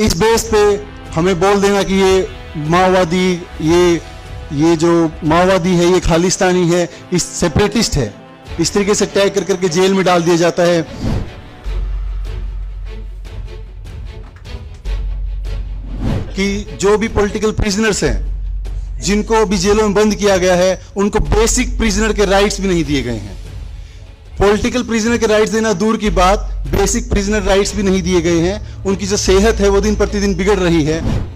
इस बेस पे हमें बोल देना कि ये माओवादी, ये जो माओवादी है ये खालिस्तानी है, इस सेपरेटिस्ट है, इस तरीके से टैग कर करके जेल में डाल दिया जाता है। कि जो भी पॉलिटिकल प्रिजनर्स हैं जिनको भी जेलों में बंद किया गया है उनको बेसिक प्रिजनर के राइट्स भी नहीं दिए गए हैं। पॉलिटिकल प्रिजनर के राइट्स देना दूर की बात, बेसिक प्रिजनर राइट्स भी नहीं दिए गए हैं। उनकी जो सेहत है वो दिन प्रतिदिन बिगड़ रही है।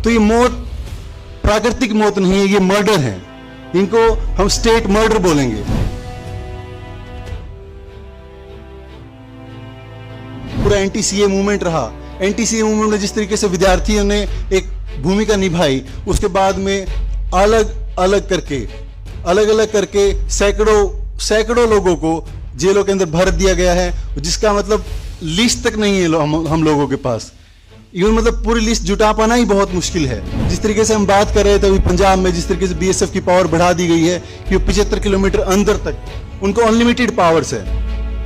तो ये मौत प्राकृतिक मौत नहीं है, ये मर्डर है। इनको हम स्टेट मर्डर बोलेंगे। पूरा एंटी-सीए मूवमेंट रहा। एंटी-सीए मूवमेंट में जिस तरीके से विद्यार्थियों ने एक भूमिका निभाई, उसके बाद में अलग अलग करके सैकड़ों लोगों को जेलों के अंदर भर दिया गया है, जिसका मतलब लिस्ट तक नहीं है हम लोगों के पास। इवन मतलब पूरी लिस्ट जुटा पाना ही बहुत मुश्किल है। जिस तरीके से हम बात कर रहे थे अभी पंजाब में, जिस तरीके से बीएसएफ की पावर बढ़ा दी गई है कि वो 75 किलोमीटर अंदर तक उनको अनलिमिटेड पावर्स है।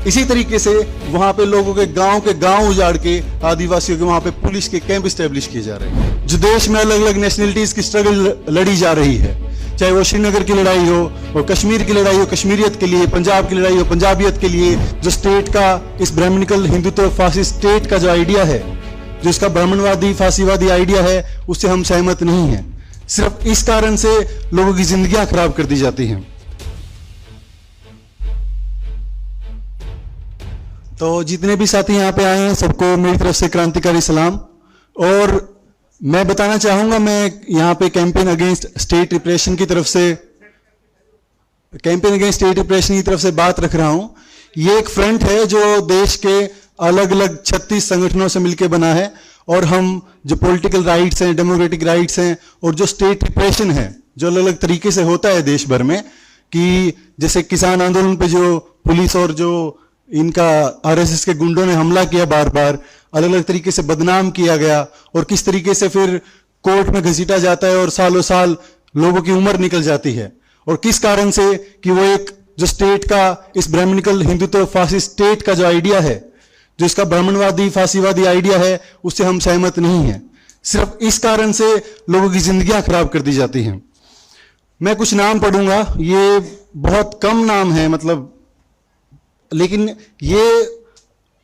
इसी तरीके से वहां पे लोगों के गांव उजाड़ के आदिवासियों के वहां पे पुलिस के कैंप स्टैब्लिश किए जा रहे हैं। जो देश में अलग अलग नेशनलिटीज की स्ट्रगल लड़ी जा रही है, चाहे वो श्रीनगर की लड़ाई हो, और कश्मीर की लड़ाई हो कश्मीरियत के लिए, पंजाब की लड़ाई हो पंजाबियत के लिए, जो स्टेट का इस ब्राह्मणिकल हिंदुत्व फासिस्ट स्टेट का जो आइडिया है, जो इसका ब्राह्मणवादी फासीवादी आइडिया है, उससे हम सहमत नहीं हैं। सिर्फ इस कारण से लोगों की जिंदगियां खराब कर दी जाती हैं। तो जितने भी साथी यहाँ पे आए हैं सबको मेरी तरफ से क्रांतिकारी सलाम। और मैं बताना चाहूंगा, मैं यहाँ पे कैंपेन अगेंस्ट स्टेट रिप्रेशन की तरफ से बात रख रहा हूं। ये एक फ्रंट है जो देश के अलग अलग 36 संगठनों से मिलकर बना है, और हम जो पॉलिटिकल राइट्स हैं, डेमोक्रेटिक राइट्स हैं, और जो स्टेट रिप्रेशन है जो अलग अलग तरीके से होता है देश भर में, कि जैसे किसान आंदोलन पे जो पुलिस और जो इनका आरएसएस के गुंडों ने हमला किया, बार बार अलग अलग तरीके से बदनाम किया गया, और किस तरीके से फिर कोर्ट में घसीटा जाता है और सालों साल लोगों की उम्र निकल जाती है, और किस कारण से कि वो एक जो स्टेट का इस ब्राह्मणिकल हिंदुत्व फासिस्ट स्टेट का जो आइडिया है, जो इसका ब्राह्मणवादी फासीवादी आइडिया है, उससे हम सहमत नहीं हैं। सिर्फ इस कारण से लोगों की जिंदगियां खराब कर दी जाती हैं। मैं कुछ नाम पढ़ूंगा, ये बहुत कम नाम है मतलब, लेकिन ये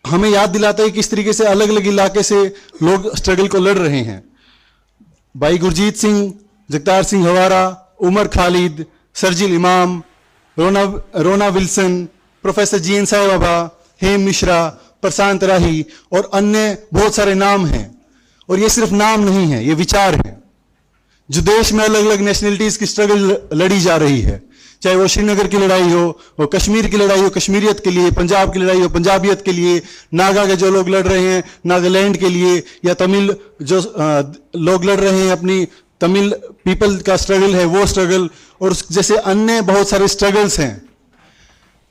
हमें याद दिलाता है कि किस तरीके से अलग अलग इलाके से लोग स्ट्रगल को लड़ रहे हैं। भाई गुरजीत सिंह, जगतार सिंह हवारा, उमर खालिद, सरजिल इमाम, रोना विल्सन, प्रोफेसर जीएन साहिबाबा, हेम मिश्रा, प्रशांत राही और अन्य बहुत सारे नाम हैं। और ये सिर्फ नाम नहीं है, ये विचार है। जो देश में अलग अलग नेशनलिटीज की स्ट्रगल लड़ी जा रही है, चाहे वो श्रीनगर की लड़ाई हो कश्मीर की लड़ाई हो कश्मीरियत के लिए, पंजाब की लड़ाई हो पंजाबियत के लिए, नागा के जो लोग लड़ रहे हैं नागालैंड के लिए, या तमिल जो लोग लड़ रहे हैं अपनी तमिल पीपल का स्ट्रगल है वो स्ट्रगल, और जैसे अन्य बहुत सारे स्ट्रगल्स हैं।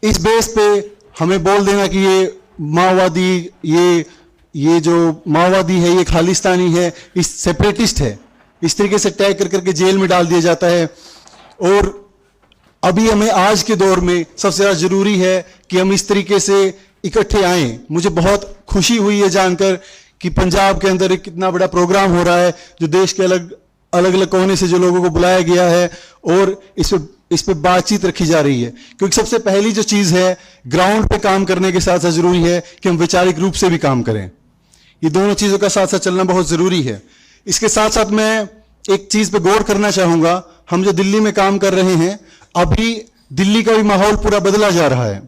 इस बेस पे हमें बोल देना कि ये माओवादी, ये जो माओवादी है ये खालिस्तानी है, इस सेपरेटिस्ट है, इस तरीके से टैग कर करके जेल में डाल दिया जाता है। और अभी हमें आज के दौर में सबसे ज्यादा जरूरी है कि हम इस तरीके से इकट्ठे आएं। मुझे बहुत खुशी हुई है जानकर कि पंजाब के अंदर एक कितना बड़ा प्रोग्राम हो रहा है, जो देश के अलग अलग कोने से जो लोगों को बुलाया गया है, और इस पे बातचीत रखी जा रही है। क्योंकि सबसे पहली जो चीज है, ग्राउंड पे काम करने के साथ साथ जरूरी है कि हम वैचारिक रूप से भी काम करें। ये दोनों चीजों का साथ साथ चलना बहुत जरूरी है। इसके साथ साथ मैं एक चीज पे गौर करना चाहूंगा। हम जो दिल्ली में काम कर रहे हैं, अभी दिल्ली का भी माहौल पूरा बदला जा रहा है।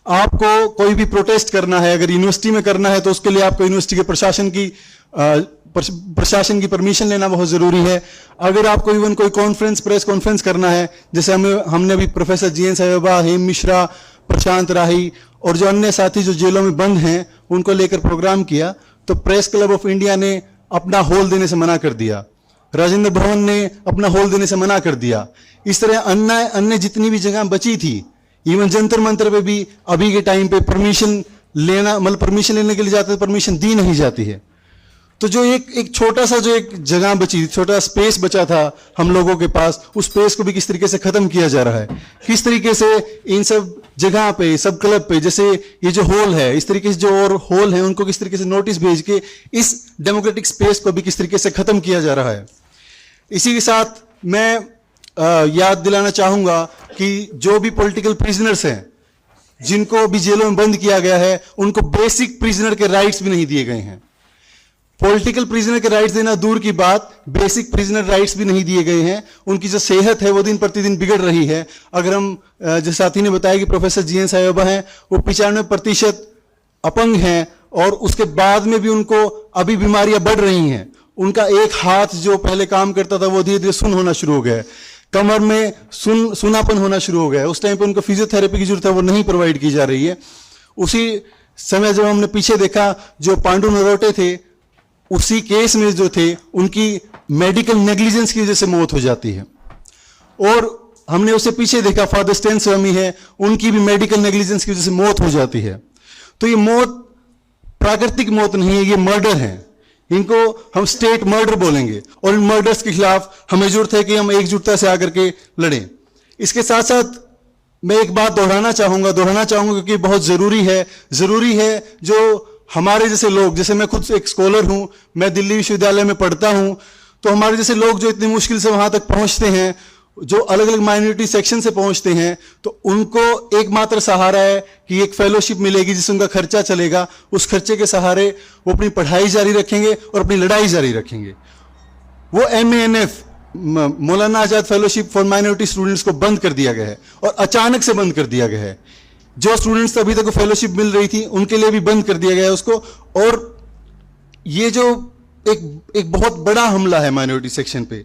आपको कोई भी प्रोटेस्ट करना है, अगर यूनिवर्सिटी में करना है, तो उसके लिए आपको यूनिवर्सिटी के प्रशासन की परमिशन लेना बहुत जरूरी है। अगर आपको इवन कोई प्रेस कॉन्फ्रेंस करना है, जैसे हमने अभी प्रोफेसर जीएन साहिबाबा, हेम मिश्रा, प्रशांत राही और जो अन्य साथी जो जेलों में बंद हैं उनको लेकर प्रोग्राम किया, तो प्रेस क्लब ऑफ इंडिया ने अपना हॉल देने से मना कर दिया, राजेंद्र भवन ने अपना हॉल देने से मना कर दिया। इस तरह अन्य जितनी भी जगह बची थी, इवन जंतर मंतर पे भी अभी के टाइम पे परमिशन लेने के लिए जाते तो परमिशन दी नहीं जाती है। तो जो एक छोटा सा जो एक जगह बची, छोटा स्पेस बचा था हम लोगों के पास, उस स्पेस को भी किस तरीके से खत्म किया जा रहा है, किस तरीके से इन सब जगह पे, सब क्लब पे, जैसे ये जो हॉल है, इस तरीके से जो और हॉल है उनको किस तरीके से नोटिस भेज के इस डेमोक्रेटिक स्पेस को भी किस तरीके से खत्म किया जा रहा है। इसी के साथ मैं याद दिलाना चाहूंगा कि जो भी पॉलिटिकल प्रिजनर्स हैं जिनको अभी जेलों में बंद किया गया है, उनको बेसिक प्रिजनर के राइट्स भी नहीं दिए गए हैं। पॉलिटिकल प्रिजनर के राइट्स देना दूर की बात, बेसिक प्रिजनर राइट्स भी नहीं दिए गए हैं। उनकी जो सेहत है वो दिन प्रतिदिन बिगड़ रही है। अगर हम जैसे साथी ने बताया कि प्रोफेसर जीएन साहिबा हैं, वो 95% अपंग हैं और उसके बाद में भी उनको अभी बीमारियां बढ़ रही हैं। उनका एक हाथ जो पहले काम करता था वो धीरे धीरे सुन्न होना शुरू हो गया है, कमर में सुनापन होना शुरू हो गया है। उस टाइम पे उनको फिजियोथेरेपी की जरूरत है, वो नहीं प्रोवाइड की जा रही है। उसी समय जब हमने पीछे देखा, जो पांडु नरोटे थे उसी केस में जो थे उनकी मेडिकल नेग्लिजेंस की वजह से मौत हो जाती है। और हमने उसे पीछे देखा, फादर स्टैन स्वामी है, उनकी भी मेडिकल नेग्लिजेंस की वजह से मौत हो जाती है। तो ये मौत प्राकृतिक मौत नहीं है, ये मर्डर है। इनको हम स्टेट मर्डर बोलेंगे और इन मर्डर्स के खिलाफ हमें जरूरत है कि हम एकजुटता से आकर के लड़ें। इसके साथ साथ मैं एक बात दोहराना चाहूंगा क्योंकि बहुत जरूरी है जो हमारे जैसे लोग, जैसे मैं खुद एक स्कॉलर हूं, मैं दिल्ली विश्वविद्यालय में पढ़ता हूं, तो हमारे जैसे लोग जो इतनी मुश्किल से वहां तक पहुंचते हैं, जो अलग अलग माइनॉरिटी सेक्शन से पहुंचते हैं, तो उनको एकमात्र सहारा है कि एक फेलोशिप मिलेगी जिससे उनका खर्चा चलेगा। उस खर्चे के सहारे वो अपनी पढ़ाई जारी रखेंगे और अपनी लड़ाई जारी रखेंगे। वो MANF, Maulana Azad fellowship for minority students को बंद कर दिया गया है और अचानक से बंद कर दिया गया है। जो स्टूडेंट्स अभी तक फेलोशिप मिल रही थी उनके लिए भी बंद कर दिया गया है उसको। और ये जो एक बहुत बड़ा हमला है माइनॉरिटी सेक्शन पे।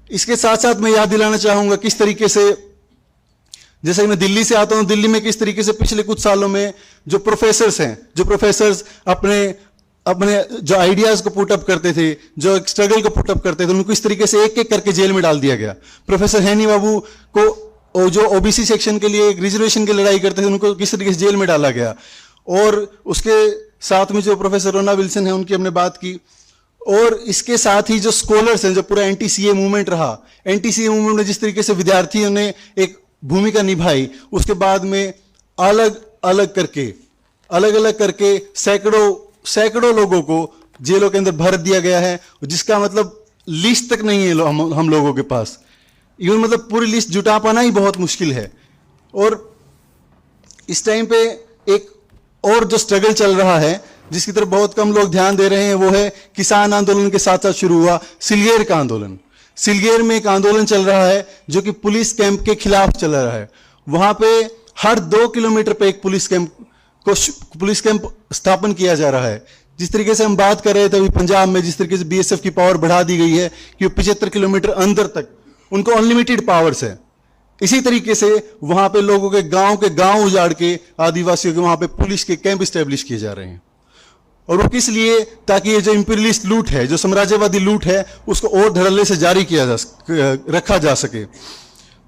इसके साथ साथ मैं याद दिलाना चाहूंगा किस तरीके से, जैसे मैं दिल्ली से आता हूं, दिल्ली में किस तरीके से पिछले कुछ सालों में जो प्रोफेसर्स अपने जो आइडियाज को पुटअप करते थे, जो स्ट्रगल को पुटअप करते थे, उनको इस तरीके से एक एक करके जेल में डाल दिया गया। प्रोफेसर हैनी बाबू को, जो OBC सेक्शन के लिए एक रिजर्वेशन की लड़ाई करते थे, उनको किस तरीके से जेल में डाला गया। और उसके साथ में जो प्रोफेसर रोना विल्सन है उनकी हमने बात की। और इसके साथ ही जो स्कॉलर्स हैं, जो पूरा NTCA मूवमेंट रहा, NTCA मूवमेंट में जिस तरीके से विद्यार्थियों ने एक भूमिका निभाई, उसके बाद में अलग अलग करके सैकड़ों लोगों को जेलों के अंदर भर दिया गया है, जिसका मतलब लिस्ट तक नहीं है हम लोगों के पास। इवन मतलब पूरी लिस्ट जुटा पाना ही बहुत मुश्किल है। और इस टाइम पे एक और जो स्ट्रगल चल रहा है जिसकी तरफ बहुत कम लोग ध्यान दे रहे हैं, वो है किसान आंदोलन के साथ साथ शुरू हुआ सिलगेर का आंदोलन। सिलगेर में एक आंदोलन चल रहा है जो कि पुलिस कैंप के खिलाफ चल रहा है। वहां पे हर 2 किलोमीटर पे एक पुलिस कैंप स्थापन किया जा रहा है। जिस तरीके से हम बात कर रहे थे अभी पंजाब में, जिस तरीके से BSF की पावर बढ़ा दी गई है कि 75 किलोमीटर अंदर तक उनको अनलिमिटेड पावर्स है, इसी तरीके से वहां पे लोगों के गांव उजाड़ के आदिवासियों के वहां पे पुलिस के कैंप स्टैब्लिश किए जा रहे हैं। और वो किस लिए? ताकि ये जो इंपीरियलिस्ट लूट है, जो साम्राज्यवादी लूट है, उसको और धड़ल्ले से जारी रखा जा सके।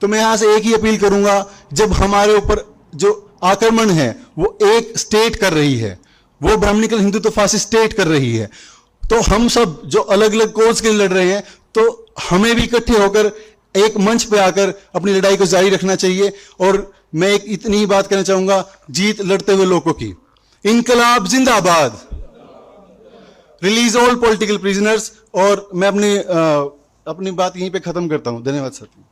तो मैं यहां से एक ही अपील करूंगा, जब हमारे ऊपर जो आक्रमण है वो एक स्टेट कर रही है, वो ब्राह्मणिकल हिंदुत्व फासिस्ट स्टेट कर रही है, तो हम सब जो अलग अलग कोर्स के लिए लड़ रहे हैं, तो हमें भी इकट्ठे होकर एक मंच पे आकर अपनी लड़ाई को जारी रखना चाहिए। और मैं एक इतनी ही बात कहना चाहूंगा, जीत लड़ते हुए लोगों की। इनकलाब जिंदाबाद, रिलीज ऑल पॉलिटिकल प्रिजनर्स। और मैं अपनी बात यहीं पे खत्म करता हूं। धन्यवाद साथी।